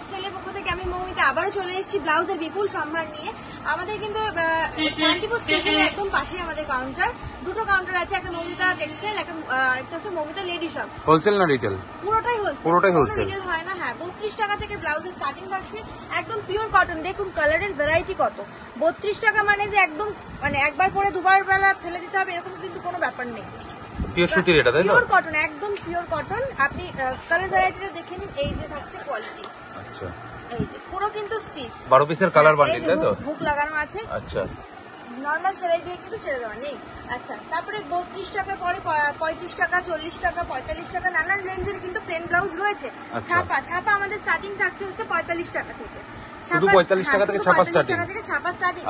টেক্সটাইলের পক্ষ থেকে আমি মৌমিতা আবারও চলে এসেছি ব্লাউজের বিপুল সম্ভার নিয়ে। আমাদের কিন্তু 24 স্টেশনের একদম পাশে আমাদের কাউন্টার, দুটো কাউন্টার আছে, একটা মৌমিতা টেক্সটাইল, একটা হচ্ছে মৌমিতা লেডি শপ। হোলসেল না রিটেল? পুরোটাই হোলসেল রিটেল হয় না। হ্যাঁ, 32 টাকা থেকে ব্লাউজের স্টার্টিং থাকছে, একদম পিওর কটন। দেখুন কালারের ভ্যারাইটি কত। 32 টাকা মানে যে একদম মানে একবার পরে দুবার বেলা ফেলে দিতে হবে এরকম কিন্তু কোনো ব্যাপার নেই। পিওর সুতির এটা, তাই তো? পিওর কটন, একদম পিওর কটন। আপনি কালার ভ্যারাইটিটা দেখে নিন। এই যে থাকছে কোয়ালিটি। আচ্ছা, এই যে পুরো কিন্তু স্টিচ 12 পিসের কালার বান্ডিল, তাই তো? হুক লাগানো আছে। আচ্ছা, নরমাল সেলাই দিয়ে কিন্তু ছেড়ে দেওয়া নেই। আচ্ছা, তারপরে 32 টাকা পরে 35 টাকা, 40 টাকা, 45 টাকা নানান রেঞ্জের কিন্তু প্লেন ব্লাউজ রয়েছে। ছাপা আমাদের স্টার্টিং থাকছে হচ্ছে 45 টাকা থেকে। শুধু 45 টাকা থেকে ছাপা স্টার্টিং?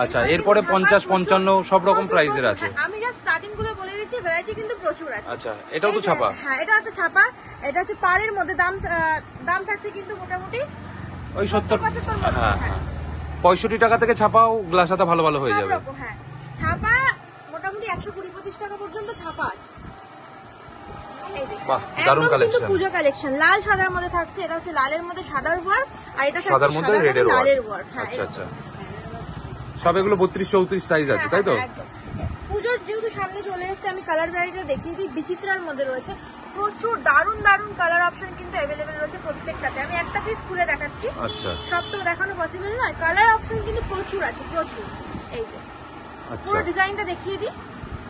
আচ্ছা, এরপরে 50, 55 সব রকম প্রাইসের আছে। আমি জাস্ট স্টার্টিং গুলো বলে দিচ্ছি, ভ্যারাইটি কিন্তু প্রচুর আছে। আচ্ছা, এটাও তো ছাপা? হ্যাঁ, এটা একটা ছাপা। এটা হচ্ছে পাড়ের মধ্যে। দাম থাকছে কিন্তু মোটামুটি ওই 70। হ্যাঁ, 65 টাকা থেকে ছাপাও গ্লাস হাতা ভালো ভালো হয়ে যাবে। হ্যাঁ, ছাপা মোটামুটি 120-25 টাকা পর্যন্ত ছাপা আছে। বাহ, দারুণ কালেকশন। পুজো কালেকশন লাল সাদার মধ্যে থাকছে। এটা হচ্ছে লালের মধ্যে সাদার ওয়ার্ক, আর এটা সাদার মধ্যে রেডের ওয়ার্ক। আচ্ছা আচ্ছা, সব এগুলো 32-34 সাইজ আছে, তাই তো? পুজোর যেহেতু সামনে চলে এসেছে, আমি কালার ভ্যারাইটি দেখিয়ে দিই। বিচিত্রার মধ্যে রয়েছে প্রচুর দারুণ দারুণ কালার অপশন কিন্তু অ্যাভেলেবেল রয়েছে প্রত্যেকটাতে। আমি একটা পিস খুলে দেখাচ্ছি। আচ্ছা, সব তো দেখানো পসিবল নয়। কালার অপশন কিন্তু প্রচুর আছে, প্রচুর। এই যে পুরো ডিজাইনটা দেখিয়ে দিই।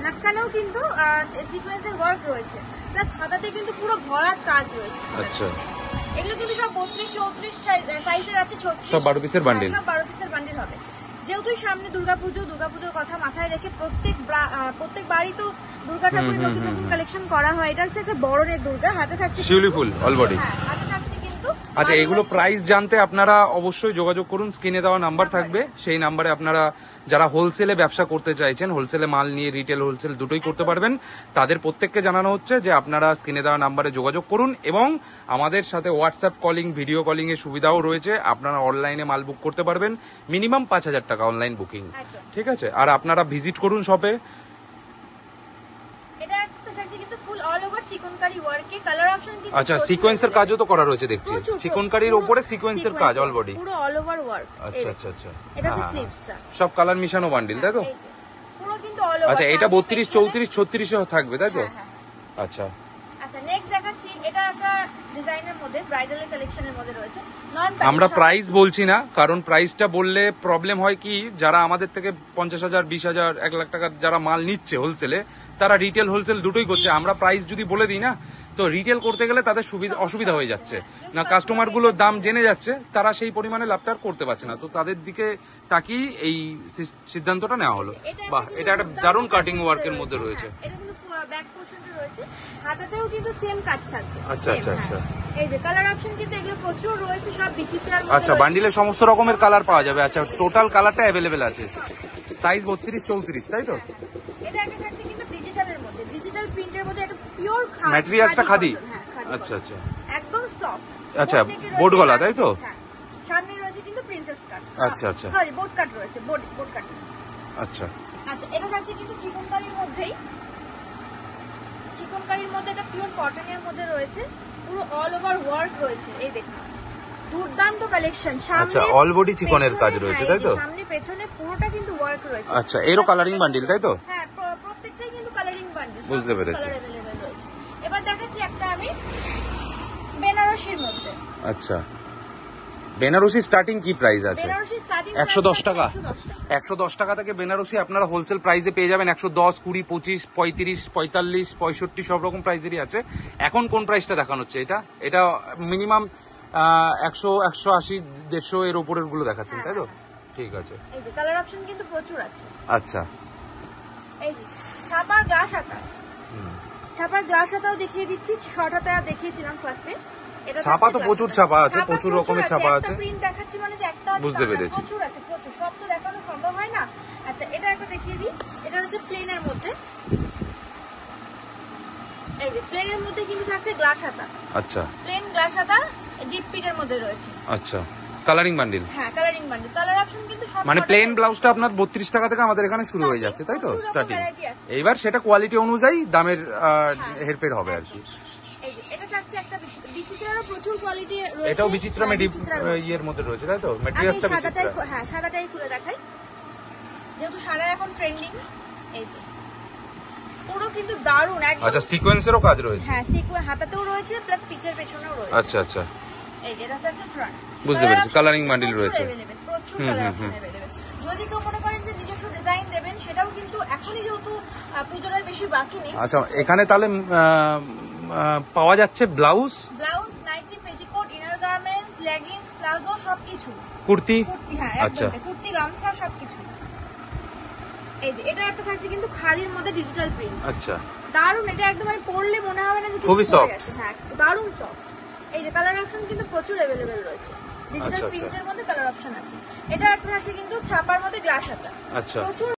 নাটকানেও কিন্তু সিকোয়েন্সের ওয়ার্ক রয়েছে, প্লাস হাতাতে কিন্তু পুরো ভরাট কাজ রয়েছে। আচ্ছা, এগুলো কিন্তু সব 32-34 সাইজের আছে। সব 12 পিসের বান্ডিল। সব 12 পিসের বান্ডিল হবে। যেহেতু সামনে দুর্গাপুজোর কথা মাথায় রেখে প্রত্যেক বাড়ি তো দুর্গা ঠাকুরের নতুন নতুন কালেকশন করা হয়। এটা হচ্ছে একটা বড়নের দুর্গা, হাতে থাকছে শিউলি ফুল অল বডি। হ্যাঁ, হাতে থাকছে কিন্তু। আচ্ছা, এগুলো প্রাইস জানতে আপনারা অবশ্যই যোগাযোগ করুন। স্ক্রিনে দেওয়া নাম্বার থাকবে, সেই নাম্বারে আপনারা যারা হোলসেলে ব্যবসা করতে চাইছেন, হোলসেলে মাল নিয়ে রিটেল হোলসেল দুটোই করতে পারবেন, তাদের প্রত্যেককে জানানো হচ্ছে যে আপনারা স্ক্রিনে দেওয়া নাম্বারে যোগাযোগ করুন। এবং আমাদের সাথে হোয়াটসঅ্যাপ কলিং, ভিডিও কলিং এর সুবিধাও রয়েছে। আপনারা অনলাইনে মাল বুক করতে পারবেন, মিনিমাম 5000 টাকা অনলাইন বুকিং। ঠিক আছে, আর আপনারা ভিজিট করুন শপে। আচ্ছা, সিকোয়েন্সের কাজও তো করা রয়েছে দেখছি। চিকনকারির উপরে সিকোয়েন্সের কাজ অল বডি, পুরো অল ওভার ওয়ার্ক। আচ্ছা আচ্ছা আচ্ছা, এটা হচ্ছে স্লিভসটা। সব কালার মিশানো বান্ডিল, তাই তো? পুরো কিন্তু অল ওভার। আচ্ছা, এটা 32, 34, 36 এও থাকবে, তাই তো? আচ্ছা আচ্ছা, নেক্সট দেখাচ্ছি। এটা একটা ডিজাইনের মধ্যে, ব্রাইডাল কালেকশনের মধ্যে রয়েছে। আমরা প্রাইস বলছি না, কারণ প্রাইসটা বললে প্রবলেম হয় কি, যারা আমাদের থেকে 50,000, 20,000, 1 লাখ টাকার যারা মাল নিচ্ছে হোলসেলে, তারা রিটেল হোলসেল দুটোই করছে। আমরা প্রাইস যদি বলে দিই না, তো রিটেল করতে গেলে তাদের অসুবিধা হয়ে যাচ্ছে না, কাস্টমার গুলোর দাম জেনে যাচ্ছে, তারা সেই পরিমাণে লাভটা করতে পারছে না। তো তাদের দিকে তাকিয়ে এই সিদ্ধান্তটা নেওয়া হলো। বাহ, এটা একটা দারুণ কাটিং ওয়ার্কের মধ্যে রয়েছে। ব্যাক পোরশনটা রয়েছে, হাতাতেও কিন্তু সেম কাজ থাকবে। আচ্ছা আচ্ছা আচ্ছা, এই যে কালার অপশন কিন্তু এগুলো প্রচুর রয়েছে, সব বিচিত্রার মধ্যে। আচ্ছা, বান্ডিলে সমস্ত রকমের কালার পাওয়া যাবে। আচ্ছা, টোটাল কালারটা अवेलेबल আছে, সাইজ 32-34, তাই তো? এটা একটা থাকছে কিন্তু ডিজিটালের মধ্যে, ডিজিটাল প্রিন্টের মধ্যে, একটা পিওর খাদি। ম্যাটেরিয়ালটা খাদি? আচ্ছা আচ্ছা, একদম সফট। আচ্ছা, বোর্ড গলা, তাই তো? সামনে রয়েছে কিন্তু প্রিন্সেস কাট। আচ্ছা আচ্ছা, সরি, বোর্ড কাট রয়েছে, বোর্ড কাট। আচ্ছা আচ্ছা, এটা থাকছে কিন্তু চিকনকারির মধ্যেই। চিকনকারির মধ্যে এটা পিওর কটনের মধ্যে রয়েছে, পুরো অল ওভার ওয়ার্ক রয়েছে। এই দেখুন, দুর্দান্ত কালেকশন। আচ্ছা, অল বডি চিকনের কাজ রয়েছে, তাই তো? সামনে পেছনে পুরোটা কিন্তু ওয়ার্ক রয়েছে। আচ্ছা, এরও কালারিং বান্ডিল, তাই তো? হ্যাঁ, প্রত্যেকটাই কিন্তু কালারিং বান্ডিল। বুঝতে পেরেছি। এবার দেখাচ্ছি একটা আমি বেনারসির মধ্যে। আচ্ছা, বেনারসি স্টার্টিং কি প্রাইস আছে? 110 টাকা। 110 টাকা থেকে বেনারসি আপনারা হোলসেল প্রাইসে পেয়ে যাবেন। 110, 20, 25, 35, 45, 65 সব রকম প্রাইসেরই আছে। এখন কোন প্রাইসটা দেখানো হচ্ছে? এটা মিনিমাম 100, 180, 150 এর উপরের গুলো দেখাচ্ছেন, তাই তো? ঠিক আছে। এই যে কালার অপশন কিন্তু প্রচুর আছে। আচ্ছা, এই যে ছাপার গ্লাস হাতা, ছাপার গ্লাস হাতাও দেখিয়ে দিচ্ছি। শর্ট হাতা দেখিয়েছিলাম ফার্স্টে। ছাপা তো প্রচুর ছাপা আছে, প্রচুর রকমের ছাপা আছে। প্রিন্ট দেখাচ্ছি মানে যে একটা বুঝতে পেরেছি, প্রচুর আছে, প্রচুর। সব তো দেখানো সম্ভব হয় না। আচ্ছা, এটা একটা দেখিয়ে দিই। এটা হচ্ছে প্লেনের মধ্যে। এই যে প্লেনের মধ্যে কিন্তু থাকছে গ্লাস হাতা। আচ্ছা, প্লেন গ্লাস হাতা ডিপ পিটের মধ্যে রয়েছে। আচ্ছা, কালারিং বান্ডিল। হ্যাঁ, কালারিং বান্ডিল। কালার অপশন কিন্তু সব, মানে প্লেন ব্লাউজটা আপনার 32 টাকা থেকে আমাদের এখানে শুরু হয়ে যাচ্ছে, তাই তো? স্টার্টিং। এইবার সেটা কোয়ালিটি অনুযায়ী দামের হেরফের হবে আর কি। এই যে এটা থাকছে একটা বিচিত্র বিচিত্রারও প্রচুর কোয়ালিটি রয়েছে। এটাও বিচিত্রা ইয়ের মধ্যে রয়েছে, তাই তো? ম্যাটেরিয়ালসটা বিচিত্রা। হ্যাঁ, সাদাটাই খুলে দেখাই, যেহেতু সাদা এখন ট্রেন্ডিং। এই যে পুরো কিন্তু দারুণ একদম। আচ্ছা, সিকোয়েন্সেরও কাজ রয়েছে। হ্যাঁ, সিকোয়েন্স হাতাতেও রয়েছে, প্লাস পিঠের পেছনেও রয়েছে। আচ্ছা আচ্ছা, এই যে এটা হচ্ছে ফ্রন্ট। বুঝতে পেরেছি, কালারিং বান্ডিল রয়েছে। প্রচুর কালার অপশন अवेलेबल। যদি কেউ মনে করেন যে নিজস্ব ডিজাইন দেবেন, সেটাও কিন্তু এখনই যেহেতু পুজোর আর বেশি বাকি নেই। আচ্ছা, এখানে তাহলে পাওয়া যাচ্ছে blouse, nightie, petticoat, inner garments, leggings, palazzo সবকিছু। কুর্তি। হ্যাঁ, আচ্ছা, কুর্তি, গামছা সবকিছু। এই যে এটা একটা থাকছে কিন্তু খাদির মধ্যে ডিজিটাল প্রিন্ট। আচ্ছা, দারুণ, এটা একদম আমি পরলে মনে হবে না যে খুবই সফট। হ্যাঁ, দারুণ সফট। এই যে কালার অপশন কিন্তু প্রচুর अवेलेबल রয়েছে, ডিজিটাল আচ্ছা, প্রিন্টের মধ্যে কালার অপশন আছে। এটা একটা আছে কিন্তু ছাপার মধ্যে গ্লাস হাতা। আচ্ছা। প্রচুর